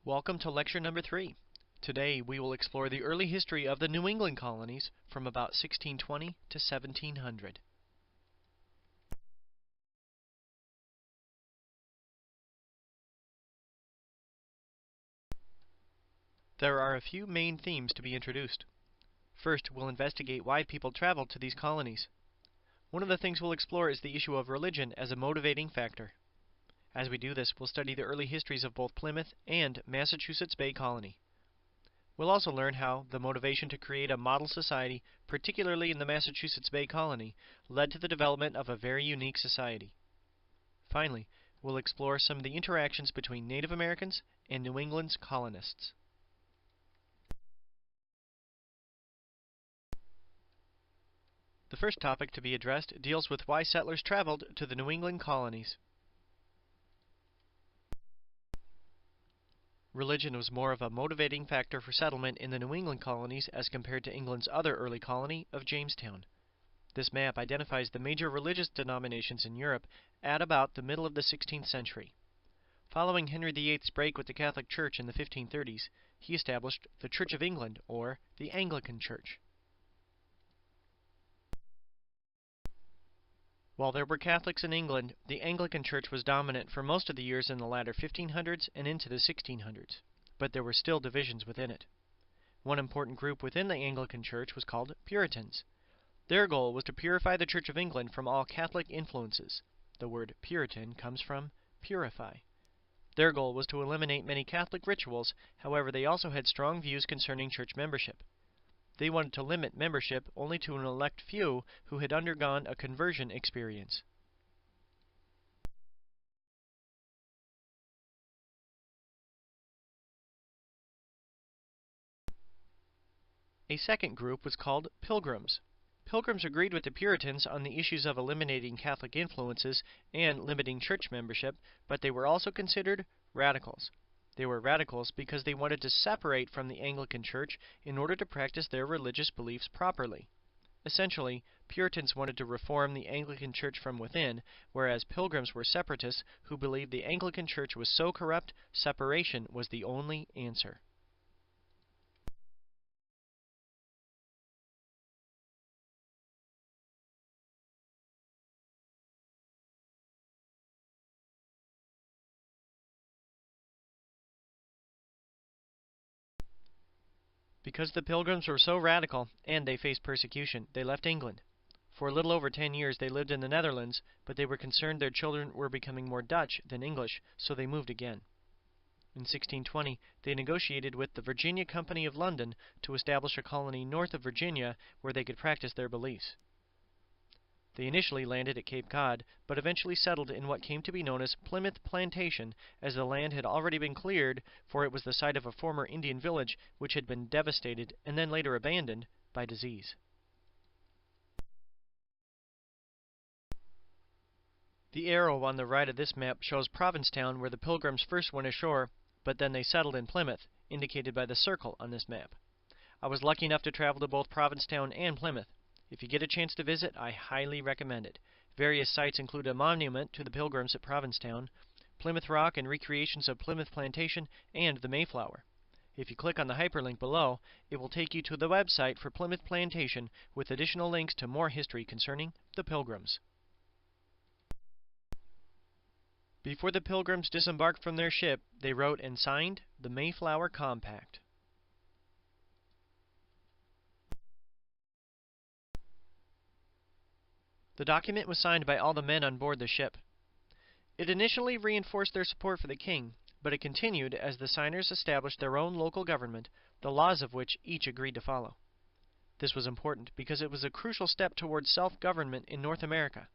Welcome to lecture number 3. Today we will explore the early history of the New England colonies from about 1620 to 1700. There are a few main themes to be introduced. First, we'll investigate why people traveled to these colonies. One of the things we'll explore is the issue of religion as a motivating factor. As we do this, we'll study the early histories of both Plymouth and Massachusetts Bay Colony. We'll also learn how the motivation to create a model society, particularly in the Massachusetts Bay Colony, led to the development of a very unique society. Finally, we'll explore some of the interactions between Native Americans and New England's colonists. The first topic to be addressed deals with why settlers traveled to the New England colonies. Religion was more of a motivating factor for settlement in the New England colonies as compared to England's other early colony of Jamestown. This map identifies the major religious denominations in Europe at about the middle of the 16th century. Following Henry VIII's break with the Catholic Church in the 1530s, he established the Church of England, or the Anglican Church. While there were Catholics in England, the Anglican Church was dominant for most of the years in the latter 1500s and into the 1600s, but there were still divisions within it. One important group within the Anglican Church was called Puritans. Their goal was to purify the Church of England from all Catholic influences. The word Puritan comes from purify. Their goal was to eliminate many Catholic rituals, however they also had strong views concerning church membership. They wanted to limit membership only to an elect few who had undergone a conversion experience. A second group was called Pilgrims. Pilgrims agreed with the Puritans on the issues of eliminating Catholic influences and limiting church membership, but they were also considered radicals. They were radicals because they wanted to separate from the Anglican Church in order to practice their religious beliefs properly. Essentially, Puritans wanted to reform the Anglican Church from within, whereas Pilgrims were separatists who believed the Anglican Church was so corrupt, separation was the only answer. Because the Pilgrims were so radical, and they faced persecution, they left England. For a little over 10 years they lived in the Netherlands, but they were concerned their children were becoming more Dutch than English, so they moved again. In 1620, they negotiated with the Virginia Company of London to establish a colony north of Virginia where they could practice their beliefs. They initially landed at Cape Cod, but eventually settled in what came to be known as Plymouth Plantation, as the land had already been cleared, for it was the site of a former Indian village which had been devastated and then later abandoned by disease. The arrow on the right of this map shows Provincetown, where the Pilgrims first went ashore, but then they settled in Plymouth, indicated by the circle on this map. I was lucky enough to travel to both Provincetown and Plymouth. If you get a chance to visit, I highly recommend it. Various sites include a monument to the Pilgrims at Provincetown, Plymouth Rock and recreations of Plymouth Plantation, and the Mayflower. If you click on the hyperlink below, it will take you to the website for Plymouth Plantation with additional links to more history concerning the Pilgrims. Before the Pilgrims disembarked from their ship, they wrote and signed the Mayflower Compact. The document was signed by all the men on board the ship. It initially reinforced their support for the king, but it continued as the signers established their own local government, the laws of which each agreed to follow. This was important because it was a crucial step towards self-government in North America.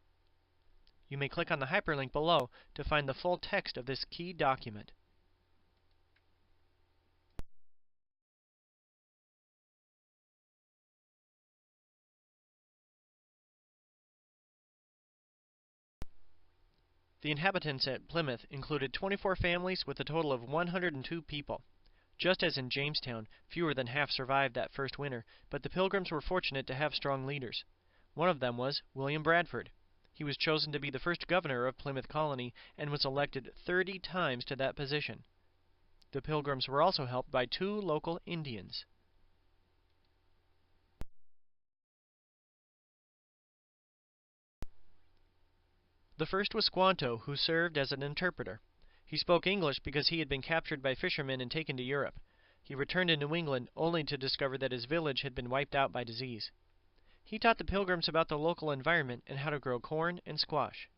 You may click on the hyperlink below to find the full text of this key document. The inhabitants at Plymouth included 24 families with a total of 102 people. Just as in Jamestown, fewer than half survived that first winter, but the Pilgrims were fortunate to have strong leaders. One of them was William Bradford. He was chosen to be the first governor of Plymouth Colony and was elected 30 times to that position. The Pilgrims were also helped by 2 local Indians. The first was Squanto, who served as an interpreter. He spoke English because he had been captured by fishermen and taken to Europe. He returned to New England only to discover that his village had been wiped out by disease. He taught the Pilgrims about the local environment and how to grow corn and squash.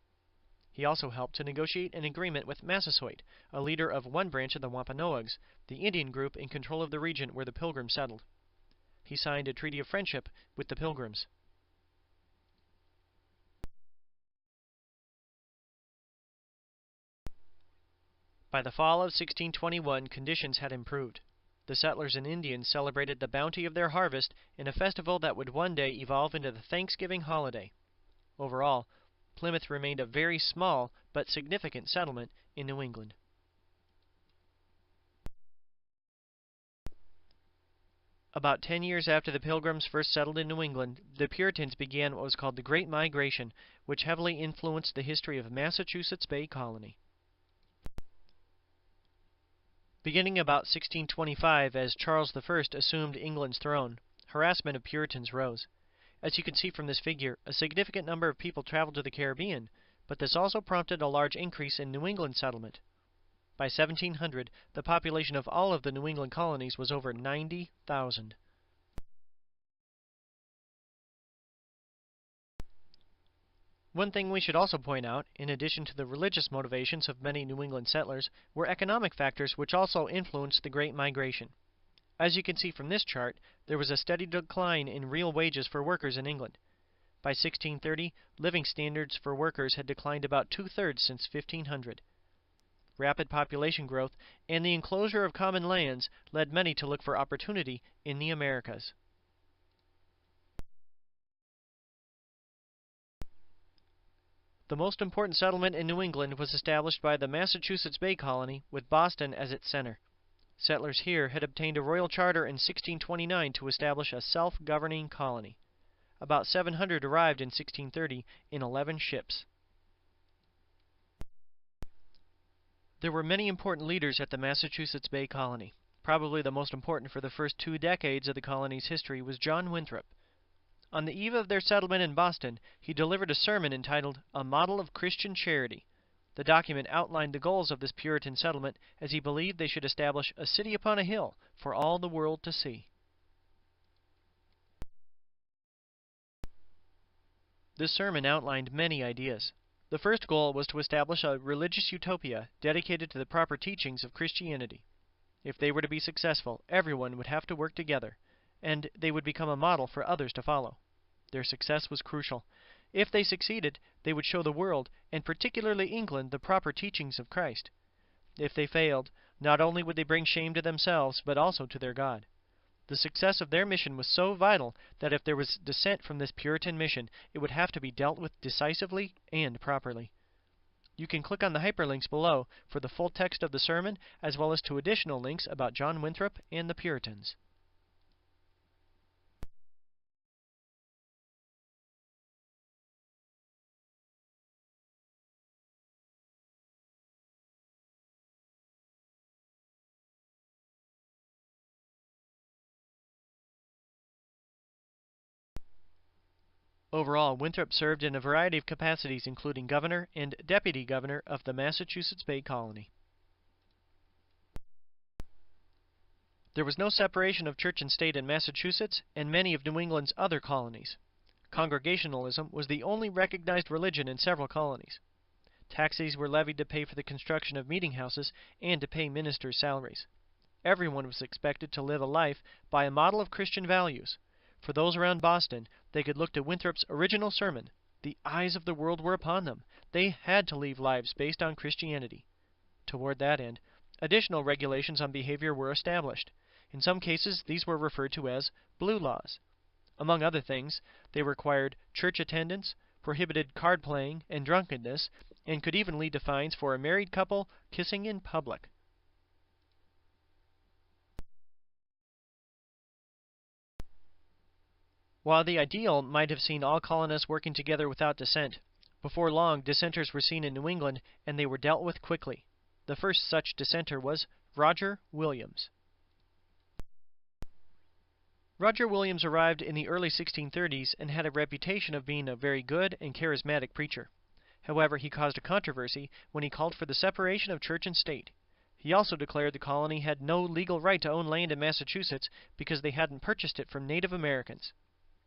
He also helped to negotiate an agreement with Massasoit, a leader of one branch of the Wampanoags, the Indian group in control of the region where the Pilgrims settled. He signed a treaty of friendship with the Pilgrims. By the fall of 1621, conditions had improved. The settlers and Indians celebrated the bounty of their harvest in a festival that would one day evolve into the Thanksgiving holiday. Overall, Plymouth remained a very small but significant settlement in New England. About 10 years after the Pilgrims first settled in New England, the Puritans began what was called the Great Migration, which heavily influenced the history of Massachusetts Bay Colony. Beginning about 1625, as Charles I assumed England's throne, harassment of Puritans rose. As you can see from this figure, a significant number of people traveled to the Caribbean, but this also prompted a large increase in New England settlement. By 1700, the population of all of the New England colonies was over 90,000. One thing we should also point out, in addition to the religious motivations of many New England settlers, were economic factors which also influenced the Great Migration. As you can see from this chart, there was a steady decline in real wages for workers in England. By 1630, living standards for workers had declined about 2/3 since 1500. Rapid population growth and the enclosure of common lands led many to look for opportunity in the Americas. The most important settlement in New England was established by the Massachusetts Bay Colony, with Boston as its center. Settlers here had obtained a royal charter in 1629 to establish a self-governing colony. About 700 arrived in 1630 in 11 ships. There were many important leaders at the Massachusetts Bay Colony. Probably the most important for the first 2 decades of the colony's history was John Winthrop. On the eve of their settlement in Boston, he delivered a sermon entitled A Model of Christian Charity. The document outlined the goals of this Puritan settlement, as he believed they should establish a city upon a hill for all the world to see. This sermon outlined many ideas. The first goal was to establish a religious utopia dedicated to the proper teachings of Christianity. If they were to be successful, everyone would have to work together, and they would become a model for others to follow. Their success was crucial. If they succeeded, they would show the world, and particularly England, the proper teachings of Christ. If they failed, not only would they bring shame to themselves, but also to their God. The success of their mission was so vital that if there was dissent from this Puritan mission, it would have to be dealt with decisively and properly. You can click on the hyperlinks below for the full text of the sermon, as well as to additional links about John Winthrop and the Puritans. Overall, Winthrop served in a variety of capacities, including governor and deputy governor of the Massachusetts Bay Colony. There was no separation of church and state in Massachusetts and many of New England's other colonies. Congregationalism was the only recognized religion in several colonies. Taxes were levied to pay for the construction of meeting houses and to pay ministers' salaries. Everyone was expected to live a life by a model of Christian values. For those around Boston, they could look to Winthrop's original sermon. The eyes of the world were upon them. They had to live lives based on Christianity. Toward that end, additional regulations on behavior were established. In some cases, these were referred to as blue laws. Among other things, they required church attendance, prohibited card playing and drunkenness, and could even lead to fines for a married couple kissing in public. While the ideal might have seen all colonists working together without dissent, before long dissenters were seen in New England and they were dealt with quickly. The first such dissenter was Roger Williams. Roger Williams arrived in the early 1630s and had a reputation of being a very good and charismatic preacher. However, he caused a controversy when he called for the separation of church and state. He also declared the colony had no legal right to own land in Massachusetts because they hadn't purchased it from Native Americans.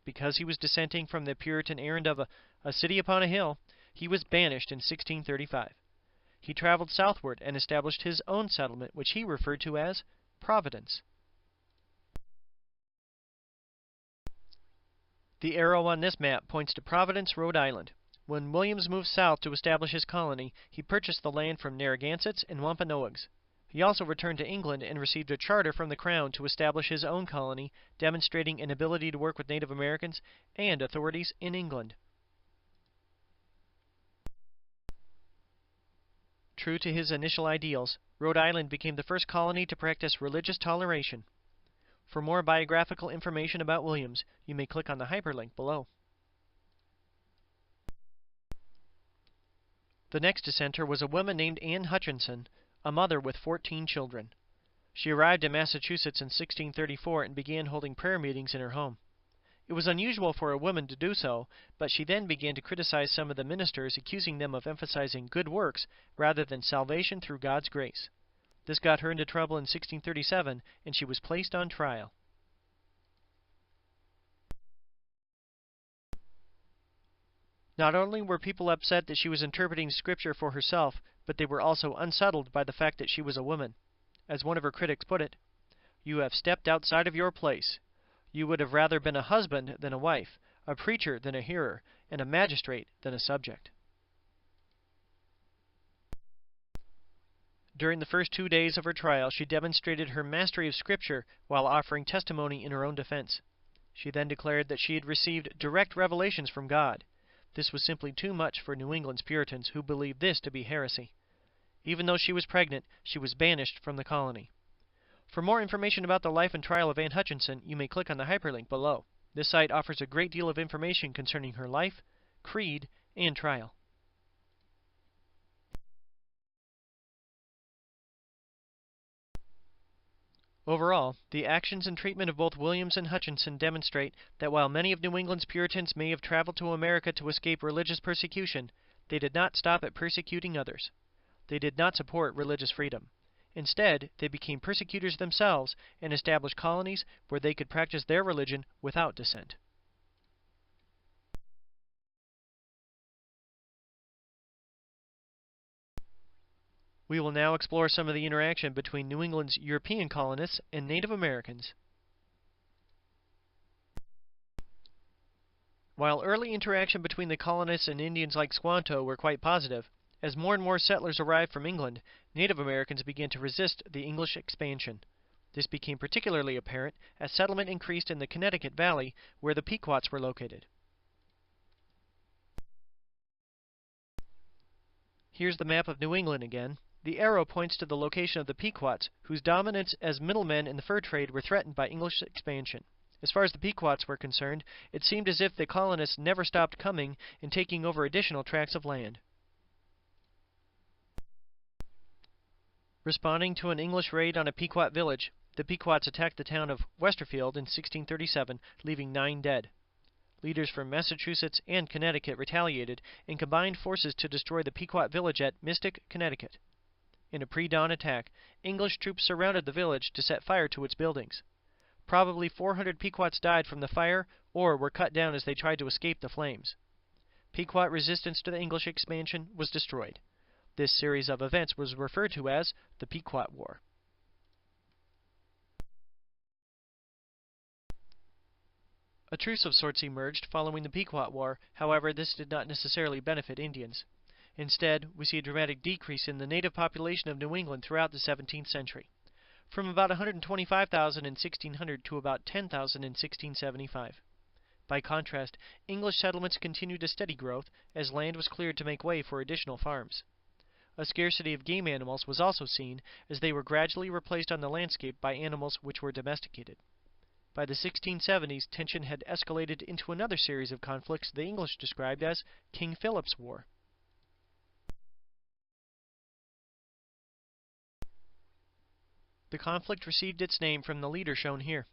Because he was dissenting from the Puritan errand of a city upon a hill, he was banished in 1635. He traveled southward and established his own settlement, which he referred to as Providence. The arrow on this map points to Providence, Rhode Island. When Williams moved south to establish his colony, he purchased the land from Narragansetts and Wampanoags. He also returned to England and received a charter from the Crown to establish his own colony, demonstrating an ability to work with Native Americans and authorities in England. True to his initial ideals, Rhode Island became the first colony to practice religious toleration. For more biographical information about Williams, you may click on the hyperlink below. The next dissenter was a woman named Anne Hutchinson, a mother with 14 children. She arrived in Massachusetts in 1634 and began holding prayer meetings in her home. It was unusual for a woman to do so, but she then began to criticize some of the ministers, accusing them of emphasizing good works rather than salvation through God's grace. This got her into trouble in 1637, and she was placed on trial. Not only were people upset that she was interpreting Scripture for herself, but they were also unsettled by the fact that she was a woman. As one of her critics put it, "You have stepped outside of your place. You would have rather been a husband than a wife, a preacher than a hearer, and a magistrate than a subject." During the first 2 days of her trial, she demonstrated her mastery of Scripture while offering testimony in her own defense. She then declared that she had received direct revelations from God. This was simply too much for New England's Puritans, who believed this to be heresy. Even though she was pregnant, she was banished from the colony. For more information about the life and trial of Anne Hutchinson, you may click on the hyperlink below. This site offers a great deal of information concerning her life, creed, and trial. Overall, the actions and treatment of both Williams and Hutchinson demonstrate that while many of New England's Puritans may have traveled to America to escape religious persecution, they did not stop at persecuting others. They did not support religious freedom. Instead, they became persecutors themselves and established colonies where they could practice their religion without dissent. We will now explore some of the interaction between New England's European colonists and Native Americans. While early interaction between the colonists and Indians like Squanto were quite positive, as more and more settlers arrived from England, Native Americans began to resist the English expansion. This became particularly apparent as settlement increased in the Connecticut Valley, where the Pequots were located. Here's the map of New England again. The arrow points to the location of the Pequots, whose dominance as middlemen in the fur trade were threatened by English expansion. As far as the Pequots were concerned, it seemed as if the colonists never stopped coming and taking over additional tracts of land. Responding to an English raid on a Pequot village, the Pequots attacked the town of Westerfield in 1637, leaving 9 dead. Leaders from Massachusetts and Connecticut retaliated and combined forces to destroy the Pequot village at Mystic, Connecticut. In a pre-dawn attack, English troops surrounded the village to set fire to its buildings. Probably 400 Pequots died from the fire or were cut down as they tried to escape the flames. Pequot resistance to the English expansion was destroyed. This series of events was referred to as the Pequot War. A truce of sorts emerged following the Pequot War, however, this did not necessarily benefit Indians. Instead, we see a dramatic decrease in the native population of New England throughout the 17th century, from about 125,000 in 1600 to about 10,000 in 1675. By contrast, English settlements continued a steady growth as land was cleared to make way for additional farms. A scarcity of game animals was also seen, as they were gradually replaced on the landscape by animals which were domesticated. By the 1670s, tension had escalated into another series of conflicts the English described as King Philip's War. The conflict received its name from the leader shown here.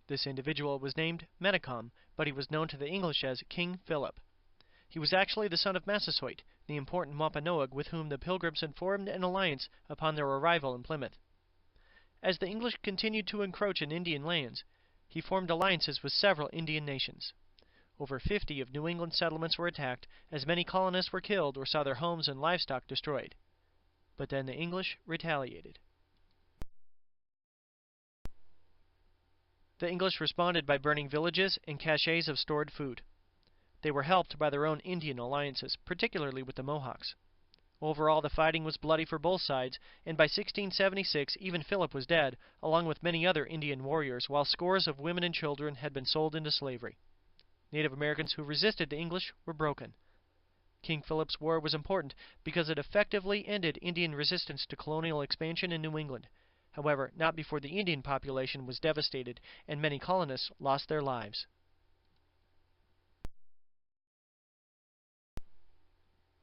This individual was named Metacom, but he was known to the English as King Phillip. He was actually the son of Massasoit, the important Wampanoag with whom the Pilgrims had formed an alliance upon their arrival in Plymouth. As the English continued to encroach in Indian lands, he formed alliances with several Indian nations. Over 50 of New England settlements were attacked, as many colonists were killed or saw their homes and livestock destroyed. But then the English retaliated. The English responded by burning villages and caches of stored food. They were helped by their own Indian alliances, particularly with the Mohawks. Overall, the fighting was bloody for both sides, and by 1676 even Philip was dead, along with many other Indian warriors, while scores of women and children had been sold into slavery. Native Americans who resisted the English were broken. King Philip's War was important because it effectively ended Indian resistance to colonial expansion in New England. However, not before the Indian population was devastated and many colonists lost their lives.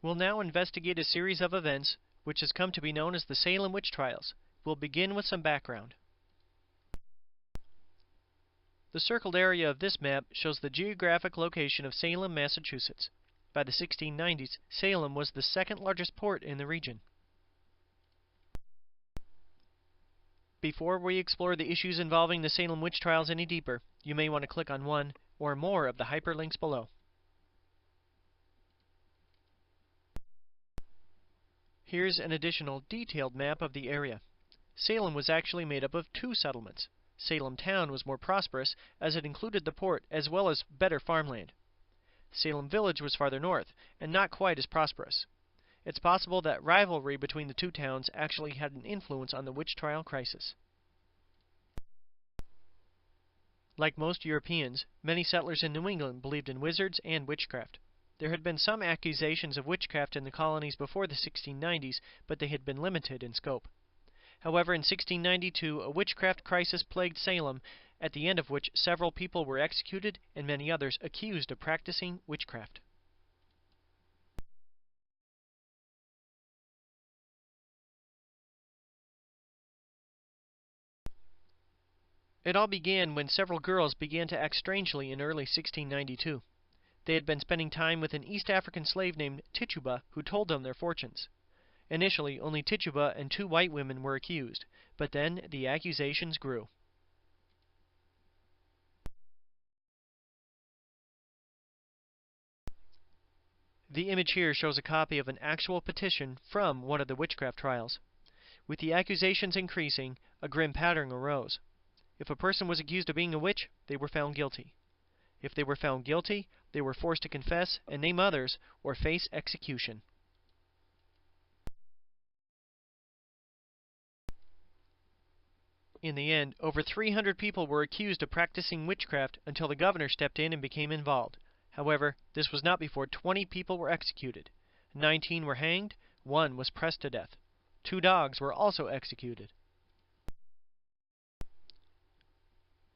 We'll now investigate a series of events which has come to be known as the Salem witch trials. We'll begin with some background. The circled area of this map shows the geographic location of Salem, Massachusetts. By the 1690s, Salem was the second largest port in the region. Before we explore the issues involving the Salem witch trials any deeper, you may want to click on one or more of the hyperlinks below. Here's an additional detailed map of the area. Salem was actually made up of two settlements. Salem town was more prosperous as it included the port as well as better farmland. Salem village was farther north and not quite as prosperous. It's possible that rivalry between the two towns actually had an influence on the witch trial crisis. Like most Europeans, many settlers in New England believed in wizards and witchcraft. There had been some accusations of witchcraft in the colonies before the 1690s, but they had been limited in scope. However, in 1692, a witchcraft crisis plagued Salem, at the end of which several people were executed and many others accused of practicing witchcraft. It all began when several girls began to act strangely in early 1692. They had been spending time with an East African slave named Tituba, who told them their fortunes. Initially, only Tituba and 2 white women were accused, but then the accusations grew. The image here shows a copy of an actual petition from one of the witchcraft trials. With the accusations increasing, a grim pattern arose. If a person was accused of being a witch, they were found guilty. If they were found guilty, they were forced to confess and name others or face execution. In the end, over 300 people were accused of practicing witchcraft until the governor stepped in and became involved. However, this was not before 20 people were executed. 19 were hanged, 1 was pressed to death. 2 dogs were also executed.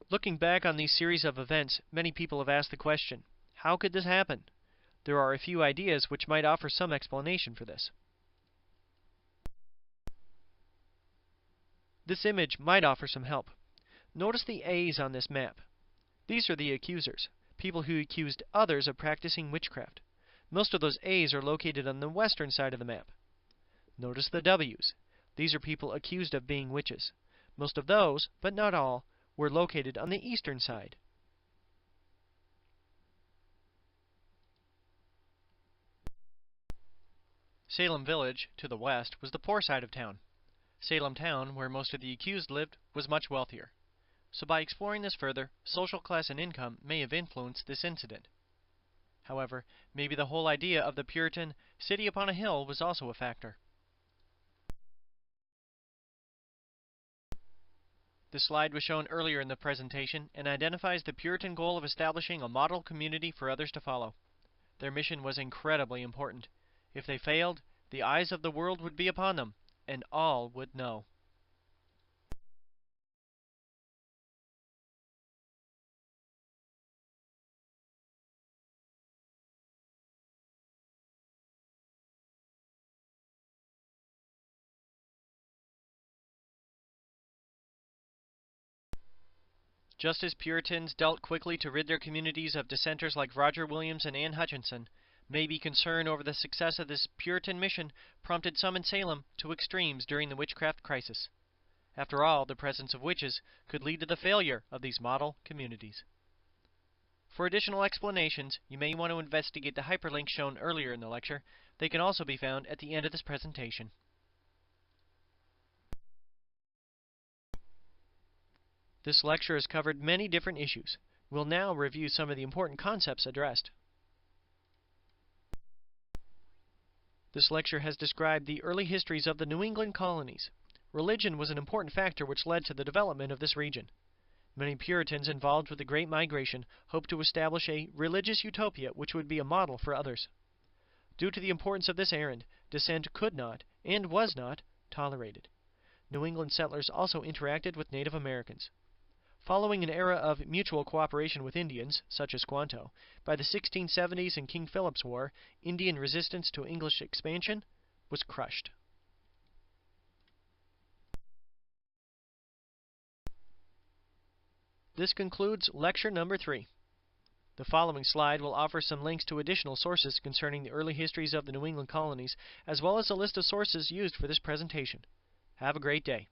Looking back on these series of events, many people have asked the question, how could this happen? There are a few ideas which might offer some explanation for this. This image might offer some help. Notice the A's on this map. These are the accusers, people who accused others of practicing witchcraft. Most of those A's are located on the western side of the map. Notice the W's. These are people accused of being witches. Most of those, but not all, were located on the eastern side. Salem Village, to the west, was the poor side of town. Salem Town, where most of the accused lived, was much wealthier. So by exploring this further, social class and income may have influenced this incident. However, maybe the whole idea of the Puritan city upon a hill was also a factor. This slide was shown earlier in the presentation and identifies the Puritan goal of establishing a model community for others to follow. Their mission was incredibly important. If they failed, the eyes of the world would be upon them, and all would know. Just as Puritans dealt quickly to rid their communities of dissenters like Roger Williams and Anne Hutchinson, maybe concern over the success of this Puritan mission prompted some in Salem to extremes during the witchcraft crisis. After all, the presence of witches could lead to the failure of these model communities. For additional explanations, you may want to investigate the hyperlinks shown earlier in the lecture. They can also be found at the end of this presentation. This lecture has covered many different issues. We'll now review some of the important concepts addressed. This lecture has described the early histories of the New England colonies. Religion was an important factor which led to the development of this region. Many Puritans involved with the Great Migration hoped to establish a religious utopia which would be a model for others. Due to the importance of this errand, dissent could not, and was not, tolerated. New England settlers also interacted with Native Americans. Following an era of mutual cooperation with Indians, such as Squanto, by the 1670s and King Philip's War, Indian resistance to English expansion was crushed. This concludes lecture number 3. The following slide will offer some links to additional sources concerning the early histories of the New England colonies, as well as a list of sources used for this presentation. Have a great day.